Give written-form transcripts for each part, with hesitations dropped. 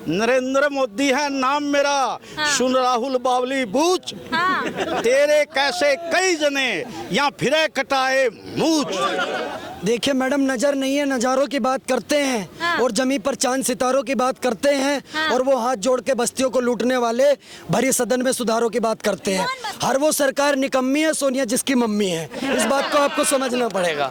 नरेंद्र मोदी है नाम मेरा। हाँ। सुन राहुल बावली बूझ। हाँ। तेरे कैसे कई जने यहाँ फिरे कटाए मूछ। देखिए मैडम, नजर नहीं है नजारों की बात करते हैं। हाँ। और जमी पर चांद सितारों की बात करते हैं। हाँ। और वो हाथ जोड़ के बस्तियों को लूटने वाले भरी सदन में सुधारों की बात करते हैं। हर वो सरकार निकम्मी है सोनिया जिसकी मम्मी है। इस बात को आपको समझना पड़ेगा।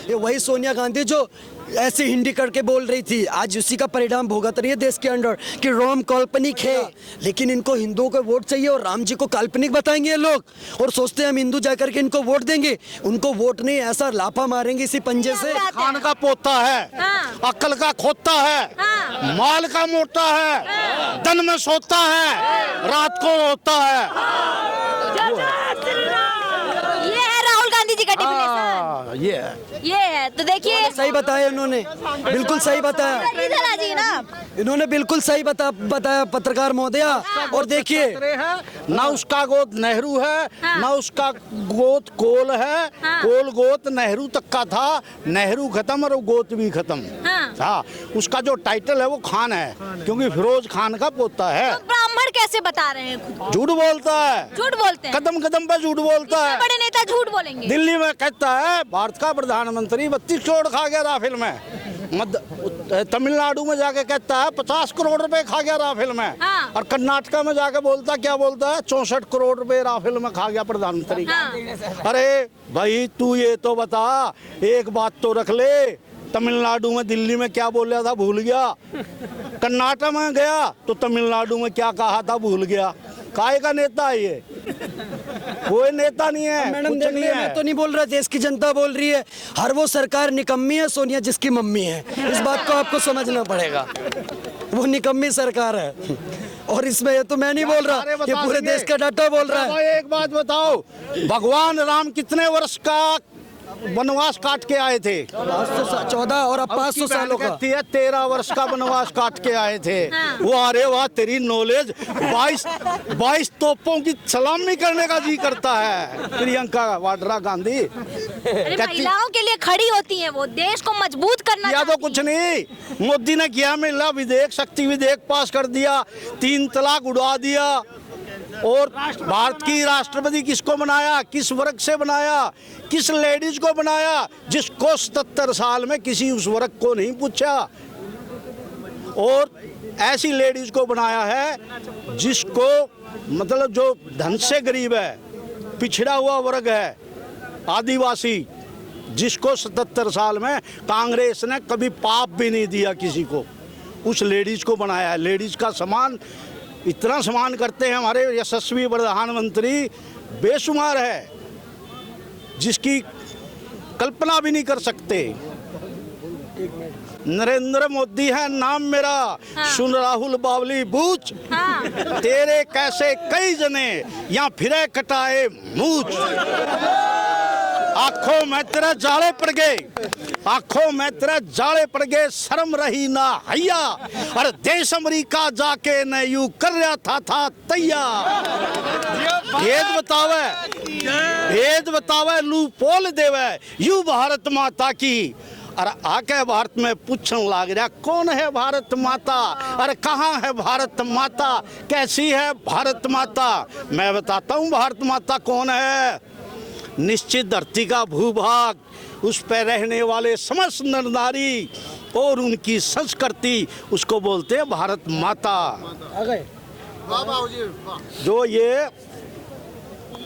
ये वही सोनिया गांधी जो ऐसी हिंदी करके बोल रही थी, आज उसी का परिणाम भुगत रही है देश के अंदर कि रोम काल्पनिक है। लेकिन इनको हिंदुओं को वोट चाहिए और राम जी को काल्पनिक बताएंगे ये लोग, और सोचते हैं हम हिंदू जाकर के इनको वोट देंगे। उनको वोट नहीं, ऐसा लाफा मारेंगे इसी पंजे से। खान का पोता है। हाँ। अक्ल का खोता है। हाँ। माल का मोटा है। दिन में सोता है, रात को रोता है। ये है राहुल गांधी जी का डिफिनेशन। हाँ, ये है। ये है तो देखिए सही बताया इन्होंने, बिल्कुल सही बताया इधर आ जाइए ना। इन्होंने, बिल्कुल सही बताया पत्रकार महोदया। और देखिए ना उसका गोद नेहरू है, हाँ। ना उसका गोद कोल है। हाँ। कोल गोद नेहरू तक का था, नेहरू खत्म और गोद भी खत्म। हाँ। हाँ, उसका जो टाइटल है वो खान है, क्योंकि फिरोज खान का पोता है। तो ब्राह्मण कैसे बता रहे हैं खुद? झूठ बोलता है, झूठ बोलते हैं। कदम कदम पे झूठ बोलता है। बड़े नेता झूठ बोलेंगे। दिल्ली में कहता है भारत का प्रधानमंत्री 32 करोड़ खा गया राफेल में। तमिलनाडु में जाके कहता है 50 करोड़ रुपए खा गया राफेल में। हाँ। और कर्नाटका में जाके बोलता क्या बोलता है, 64 करोड़ रुपए राफेल में खा गया प्रधानमंत्री। हाँ। अरे भाई तू ये तो बता, एक बात तो रख ले, तमिलनाडु में दिल्ली में क्या बोल रहा था भूल गया, कर्नाटक में गया तो तमिलनाडु में क्या कहा था भूल गया। काय का नेता है ये? कोई नेता नहीं है। मैडम कुछ देख नहीं लिया, है। मैं तो नहीं बोल रहा, देश की जनता बोल रही है। हर वो सरकार निकम्मी है सोनिया जिसकी मम्मी है। इस बात को आपको समझना पड़ेगा। वो निकम्मी सरकार है। और इसमें ये तो मैं नहीं बोल रहा, सारे बता ये पूरे देंगे। देश का डाटा बोल रहा है। भाई एक बात बताओ, भगवान राम कितने वर्ष का वनवास काट के आए थे? 14 और अब 500 सालों का। 13 वर्ष का वनवास काट के आए थे। हाँ। वो अरे वाह तेरी नॉलेज, 22 तोपों की सलामी करने का जी करता है प्रियंका वाड्रा गांधी। अरे महिलाओं के लिए खड़ी होती हैं, वो देश को मजबूत करना या तो चाहती कुछ हैं। नहीं, मोदी ने किया महिला विधेयक, शक्ति विधेयक पास कर दिया, 3 तलाक उड़ा दिया। और भारत की राष्ट्रपति किसको बनाया, किस वर्ग से बनाया, किस लेडीज को बनाया, जिसको 77 साल में किसी उस वर्ग को नहीं पूछा। और ऐसी लेडीज को बनाया है जिसको, मतलब जो धन से गरीब है, पिछड़ा हुआ वर्ग है, आदिवासी, जिसको 77 साल में कांग्रेस ने कभी पाप भी नहीं दिया किसी को, उस लेडीज को बनाया है। लेडीज का सम्मान, इतना सम्मान करते हैं हमारे यशस्वी प्रधानमंत्री, बेशुमार है, जिसकी कल्पना भी नहीं कर सकते। नरेंद्र मोदी है नाम मेरा। हाँ। सुन राहुल बावली बूझ। हाँ। तेरे कैसे कई जने यहाँ फिरे कटाए मूछ। आंखों में तेरे जाले पड़ गए, आंखों में तेरे जाले पड़ गए, शर्म रही ना हैया। अरे देश अमेरिका जाके न यू कर रहा था तैयार। भेद बतावे लू पोल देवे यू भारत माता की। अरे आके भारत में पूछने लग रहा कौन है भारत माता, अरे कहाँ है भारत माता, कैसी है भारत माता। मैं बताता हूँ भारत माता कौन है। निश्चित धरती का भूभाग, उस पर रहने वाले समस्त नर नारी और उनकी संस्कृति, उसको बोलते हैं भारत माता। जो ये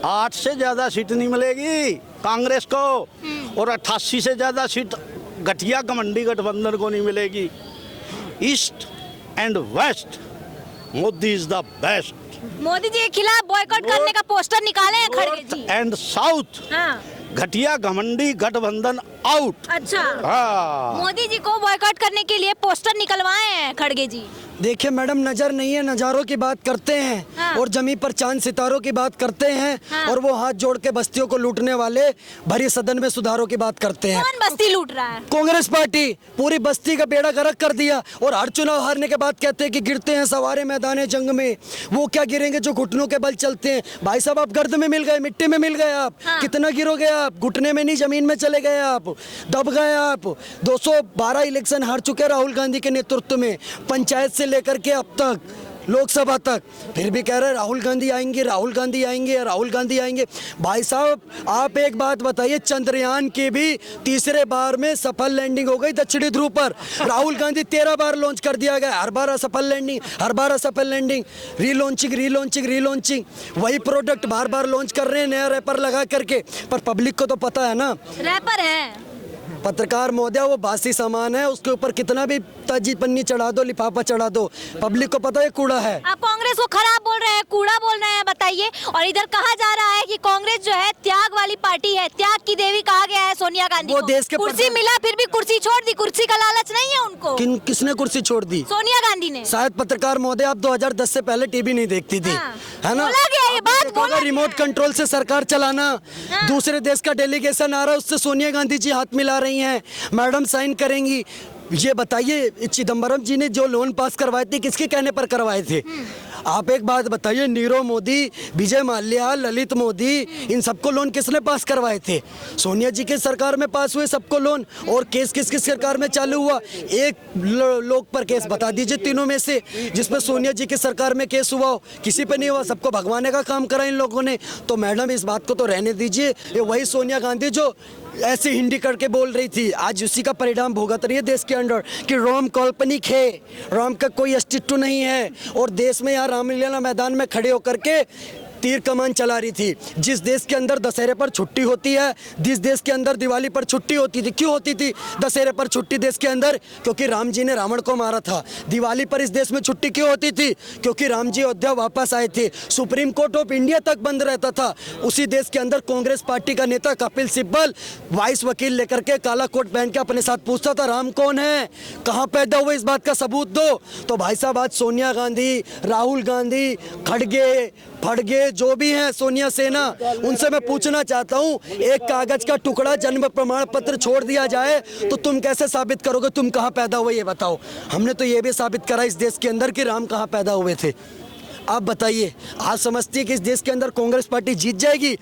8 से ज़्यादा सीट नहीं मिलेगी कांग्रेस को, और 88 से ज़्यादा सीट घटिया घमंडी गठबंधन को नहीं मिलेगी। East and west, Modi is the best. Modi ji के खिलाफ बॉयकॉट करने का पोस्टर निकाले हैं खड़गे जी। एंड साउथ, हाँ। घटिया घमंडी गठबंधन आउट। अच्छा। हाँ। मोदी जी को बॉयकॉट करने के लिए पोस्टर निकलवाए हैं खड़गे जी। देखिए मैडम, नजर नहीं है नजारों की बात करते हैं। हाँ। और जमी पर चांद सितारों की बात करते हैं। हाँ। और वो हाथ जोड़ के बस्तियों को लूटने वाले भरी सदन में सुधारों की बात करते हैं। कौन बस्ती लूट रहा है? कांग्रेस पार्टी पूरी बस्ती का बेड़ा गर्क कर दिया। और हर चुनाव हारने के बाद कहते हैं कि गिरते हैं सवारे मैदान जंग में। वो क्या गिरेंगे जो घुटनों के बल चलते हैं। भाई साहब, आप गर्द में मिल गए, मिट्टी में मिल गए आप। हाँ। कितना गिरोगे आप? घुटने में नहीं, जमीन में चले गए आप, दब गए आप। 212 इलेक्शन हार चुके राहुल गांधी के नेतृत्व में। पंचायत से लेकर के अब तक लोकसभा तक, फिर भी कह रहे राहुल गांधी आएंगे, राहुल गांधी आएंगे, राहुल गांधी आएंगे। भाई साहब आप एक बात बताइए, चंद्रयान की भी तीसरे बार में सफल लैंडिंग हो गई दक्षिणी ध्रुव पर। राहुल गांधी 13 बार लॉन्च कर दिया गया, हर बार असफल लैंडिंग, हर बार असफल लैंडिंग, रीलॉन्चिंग। वही प्रोडक्ट बार बार लॉन्च कर रहे हैं नया रैपर लगा करके, पर पब्लिक को तो पता है ना रैपर है। पत्रकार महोदय वो बासी सामान है, उसके ऊपर कितना भी ताजी पन्नी चढ़ा दो, लिफाफा चढ़ा दो, पब्लिक को पता है कूड़ा है। आप कांग्रेस को खराब बोल रहे हैं, कूड़ा बोल रहे हैं, बताइए। और इधर कहा जा रहा है कि कांग्रेस जो है त्याग वाली पार्टी है, त्याग की देवी कहा गया है सोनिया गांधी वो को। देश के कुर्सी मिला फिर भी कुर्सी छोड़ दी, कुर्सी का लालच नहीं है उनको। किसने कुर्सी छोड़ दी? सोनिया गांधी ने। शायद पत्रकार महोदय आप 2010 से पहले टीवी नहीं देखती थी, हाँ। है ना? बोला गया ये बात, बोला गया। रिमोट कंट्रोल से सरकार चलाना, हाँ। दूसरे देश का डेलीगेशन आ रहा है, उससे सोनिया गांधी जी हाथ मिला रही हैं, मैडम साइन करेंगी। ये बताइए चिदम्बरम जी ने जो लोन पास करवाए थे किसके कहने पर करवाए थे? आप एक बात बताइए, नीरव मोदी, विजय माल्या, ललित मोदी, इन सबको लोन किसने पास करवाए थे? सोनिया जी के सरकार में पास हुए सबको लोन। और केस किस सरकार में चालू हुआ? एक लोग पर केस बता दीजिए तीनों में से जिसमें सोनिया जी की सरकार में केस हुआ हो। किसी पे नहीं हुआ, सबको भगवाने का काम करा इन लोगों ने। तो मैडम इस बात को तो रहने दीजिए। ये वही सोनिया गांधी जो ऐसे हिंदी करके बोल रही थी, आज उसी का परिणाम भुगत रही है देश के अंदर कि रोम काल्पनिक है, रोम का कोई अस्तित्व नहीं है। और देश में यहाँ रामलीला मैदान में खड़े होकर के तीर कमान चला रही थी। जिस देश के अंदर दशहरे पर छुट्टी होती है, जिस देश के अंदर दिवाली पर छुट्टी होती थी, क्यों होती थी दशहरे पर छुट्टी देश के अंदर? क्योंकि राम जी ने रावण को मारा था। दिवाली पर इस देश में छुट्टी क्यों होती थी? क्योंकि राम जी अयोध्या वापस आए थे। सुप्रीम कोर्ट ऑफ इंडिया तक बंद रहता था। उसी देश के अंदर कांग्रेस पार्टी का नेता कपिल सिब्बल वाइस वकील लेकर के काला कोट पहन के अपने साथ पूछता था राम कौन है, कहाँ पैदा हुए, इस बात का सबूत दो। तो भाई साहब आज सोनिया गांधी, राहुल गांधी, खड़गे फड़गे जो भी हैं, सोनिया सेना, उनसे मैं पूछना चाहता हूं, एक कागज का टुकड़ा जन्म प्रमाण पत्र छोड़ दिया जाए तो तुम कैसे साबित करोगे तुम कहां पैदा हुए? ये बताओ। हमने तो ये भी साबित करा इस देश के अंदर कि राम कहां पैदा हुए थे। आप बताइए, आज समझती है कि इस देश के अंदर कांग्रेस पार्टी जीत जाएगी?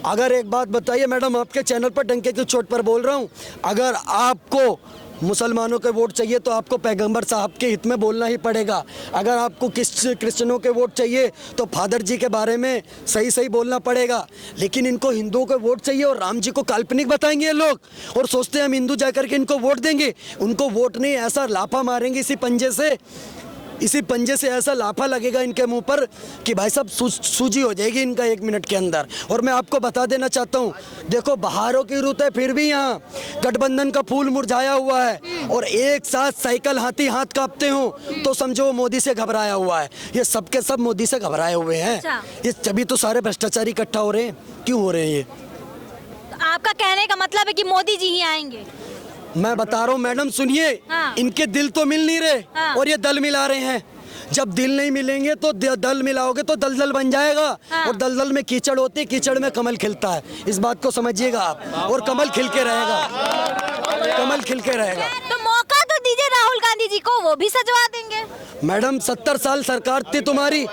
अगर एक बात बताइए मैडम, आपके चैनल पर डंके की चोट पर बोल रहा हूं, अगर आपको मुसलमानों के वोट चाहिए तो आपको पैगंबर साहब के हित में बोलना ही पड़ेगा। अगर आपको क्रिश्चियनों के वोट चाहिए तो फादर जी के बारे में सही बोलना पड़ेगा। लेकिन इनको हिंदुओं के वोट चाहिए और राम जी को काल्पनिक बताएंगे ये लोग और सोचते हैं हम हिंदू जाकर के इनको वोट देंगे। उनको वोट नहीं, ऐसा लाफा मारेंगे इसी पंजे से ऐसा लाफा लगेगा इनके मुंह पर कि भाई साहब सूजी हो जाएगी इनका 1 मिनट के अंदर। और मैं आपको बता देना चाहता हूँ, देखो बहारों की रुत है, फिर भी यहाँ गठबंधन का फूल मुरझाया हुआ है और एक साथ साइकिल हाथी हाथ कांपते हो तो समझो वो मोदी से घबराया हुआ है। ये सब के सब मोदी से घबराए हुए हैं। ये तभी तो सारे भ्रष्टाचारी इकट्ठा हो रहे हैं। क्यों हो रहे हैं ये? तो आपका कहने का मतलब है कि मोदी जी ही आएंगे? मैं बता रहा हूँ मैडम, सुनिए। हाँ। इनके दिल तो मिल नहीं रहे। हाँ। और ये दल मिला रहे हैं। जब दिल नहीं मिलेंगे तो दल मिलाओगे तो दलदल बन जाएगा। हाँ। और दलदल में कीचड़ होती है, कीचड़ में कमल खिलता है। इस बात को समझिएगा आप। और कमल खिल के रहेगा, कमल खिल के रहेगा। तो मौका तो दीजिए राहुल गांधी जी को, वो भी सजवा देंगे। मैडम 70 साल सरकार थी तुम्हारी।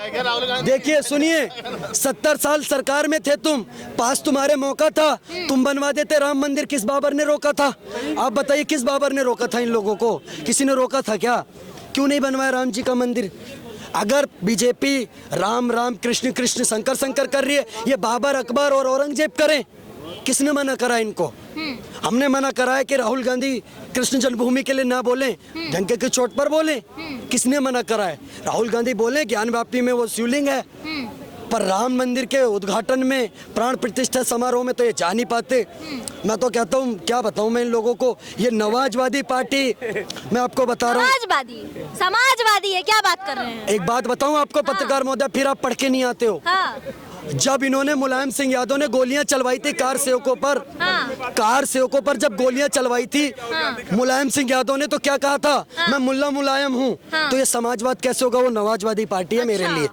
देखिए सुनिए, 70 साल सरकार में थे तुम, पास तुम्हारे मौका था, तुम बनवा देते राम मंदिर। किस बाबर ने रोका था? आप बताइए, किस बाबर ने रोका था इन लोगों को? किसी ने रोका था क्या? क्यों नहीं बनवाया राम जी का मंदिर? अगर बीजेपी राम राम कृष्ण कृष्ण शंकर शंकर कर रही है, ये बाबर अकबर और औरंगजेब करें। किसने मना करा इनको? हमने मना करा है कि राहुल गांधी कृष्ण जन्मभूमि के लिए ना बोलें, डंके की चोट पर बोलें। किसने मना करा है? राहुल गांधी बोले ज्ञान व्याप्ति में वो शिवलिंग है, पर राम मंदिर के उद्घाटन में, प्राण प्रतिष्ठा समारोह में तो ये जा नहीं पाते। मैं तो कहता हूँ, क्या बताऊँ मैं इन लोगों को, ये नवाजवादी पार्टी, मैं आपको बता रहा हूँ समाजवादी है। क्या बात कर रहे हैं? एक बात बताऊँ आपको पत्रकार महोदय, फिर आप पढ़ के नहीं आते हो। हाँ। जब इन्होंने मुलायम सिंह यादव ने गोलियां चलवाई थी कार सेवकों पर, हाँ। कार सेवकों पर जब गोलियां चलवाई थी, हाँ। मुलायम सिंह यादव ने तो क्या कहा था? हाँ। मैं मुल्ला मुलायम हूँ। हाँ। तो ये समाजवाद कैसे होगा? वो नवाजवादी पार्टी है मेरे लिए।